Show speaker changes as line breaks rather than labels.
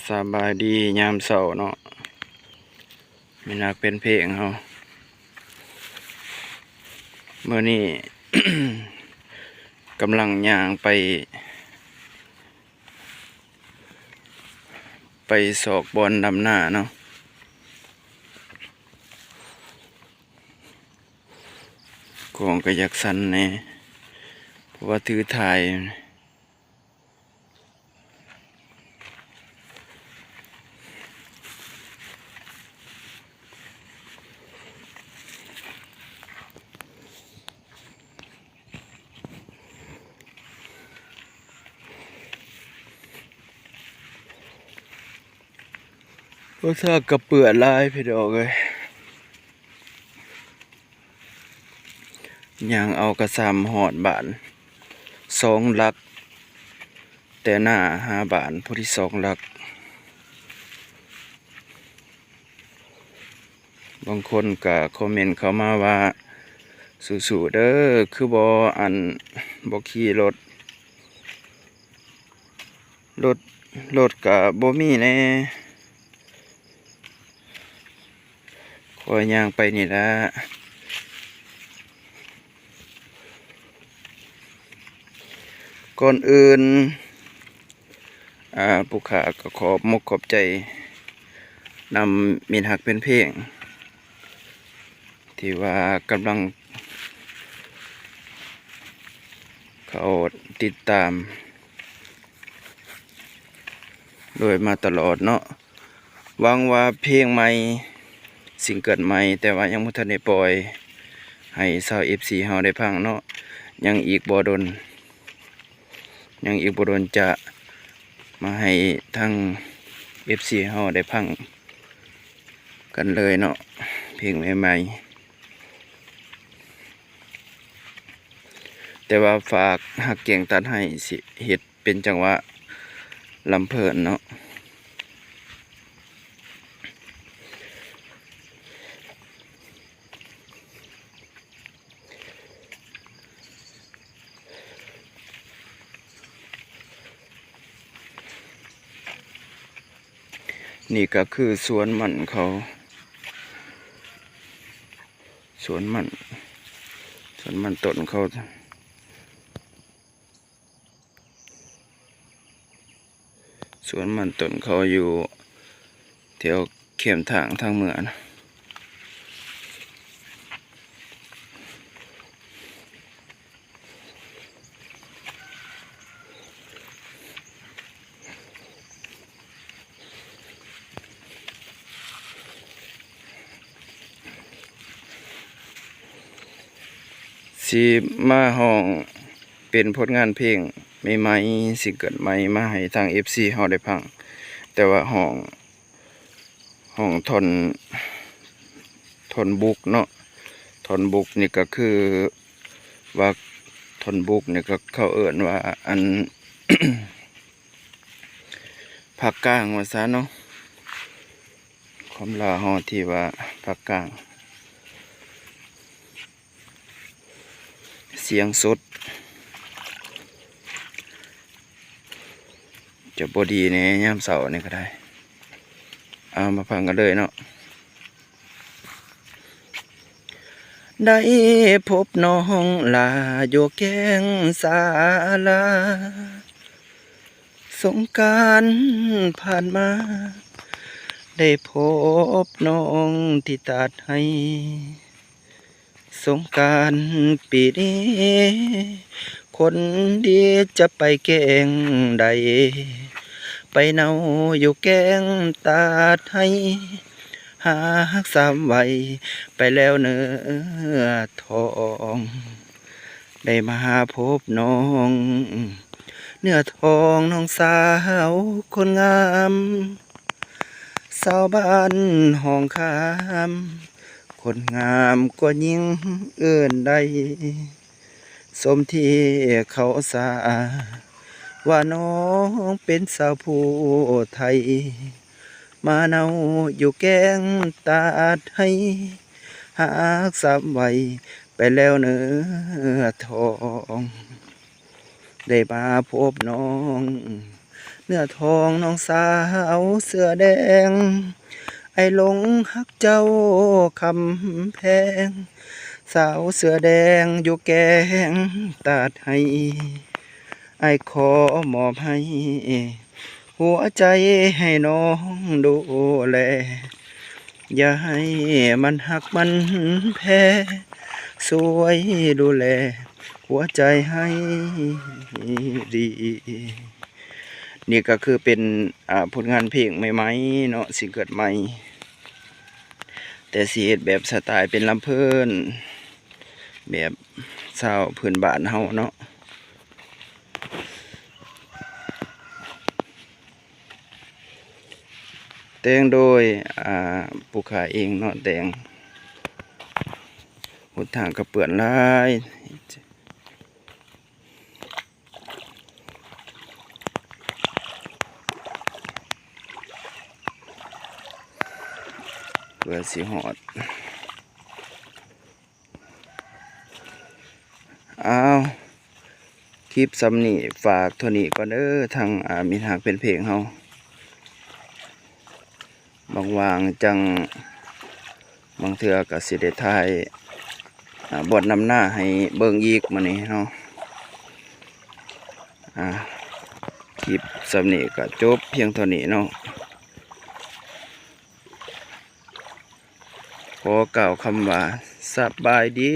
สบายดียามเช้าเนาะมีนักเป็นเพลงเฮาเมื่อนี้ กำลังย่างไปสอกบอลดำหน้าเนาะของก็อยากสั่นแน่เพราะว่าถือถ่ายเพราะถ้ากระเปื่อลายพี่ดอกเลยย่างเอากระซำหอดบาน2 ลักแต่หน้า5 บาทผู้ที่2 ลักบางคนก็คอมเมนต์เข้ามาว่าสู้ๆเด้อคือบบ่ขี่รถก็บ่มีแน่คอยย่างไปนี่ละก่อนอื่นผู้ขาก็ขอบมกขอบใจนำมิตรฮักเป็นเพลงที่ว่ากำลังเขาติดตามโดยมาตลอดเนาะหวังว่าเพลงใหม่ซิงเกิลใหม่แต่ว่ายังบ่ทันได้ปล่อยให้ชาว FC เฮาได้ฟังเนาะยังอีกบ่ดนจะมาให้ทั้ง FC เฮาได้ฟังกันเลยเนาะเพลงใหม่ๆแต่ว่าฝากฮักเก่งตัดให้สิเฮ็ดเป็นจังหวะลำเพลินเนาะนี่ก็คือสวนมันเขาสวนมันต้นเขาสวนมันต้นเขาอยู่แถวเข็มทางเมืองนะสิมาห้องเป็นผลงานเพลงใหม่ๆสิเกิดใหม่มาให้ทาง FC เฮาได้ฟังแต่ว่าห้องทนบุกเนาะทนบุกนี่ก็คือว่าทนบุกนี่ก็เขาเอิ้นว่าอัน ภาคกลางว่าซะเนาะความลาเฮาที่ว่าภาคกลางเสียงสดจะบ่ดีในยามเช้านี่ก็ได้เอามาฟังกันเลยเนาะได้พบน้องลาอยู่แก้งสาลาสงกรานต์ผ่านมาได้พบน้องที่ตัดให้สงกรานต์ปีนี้คนดีจะไปแกงใดไปเนาอยู่แกงตาดให้หาก3 วัยไปแล้วเนื้อทองได้มาพบน้องเนื้อทองน้องสาวคนงามสาวบ้านห้องคามคนงามก็ยิ่งเอื้อนใดสมที่เขาสาว่าน้องเป็นสาวผู้ไทยมาเนาอยู่แก้งตาดให้หาก3 วัยไปแล้วเนื้อทองได้มาพบน้อง เนื้อทองน้องสาวเสื้อแดงไอ้หลงฮักเจ้าคำแพงสาวเสื้อแดงอยู่แกงตาดให้ไอ้ขอมอบให้หัวใจให้น้องดูแลอย่าให้มันหักมันแพ้สวยดูแลหัวใจให้ดีนี่ก็คือเป็นผลงานเพลงใหม่ๆเนาะสิ่งเกิดใหม่แต่สิเฮ็ดแบบสไตล์เป็นลำเพิ่นแบบชาวพื้นบ้านเฮาเนาะแต่งโดยผู้ขายเองเนาะแต่งหนทางก็เปื้อนหลายเพื่อสิฮอดคลิปสำนี่ฝากเท่านี้ก่อนเด้อทางมีทางเป็นเพลงเฮาบางจังบางเทื่อก็สิได้ถ่ายบทนำหน้าให้เบิ่งอีกมื้อนี้เนาะคลิปสำนี่ก็จบเพียงเท่านี้เนาะขอกล่าวคำว่าสบายดี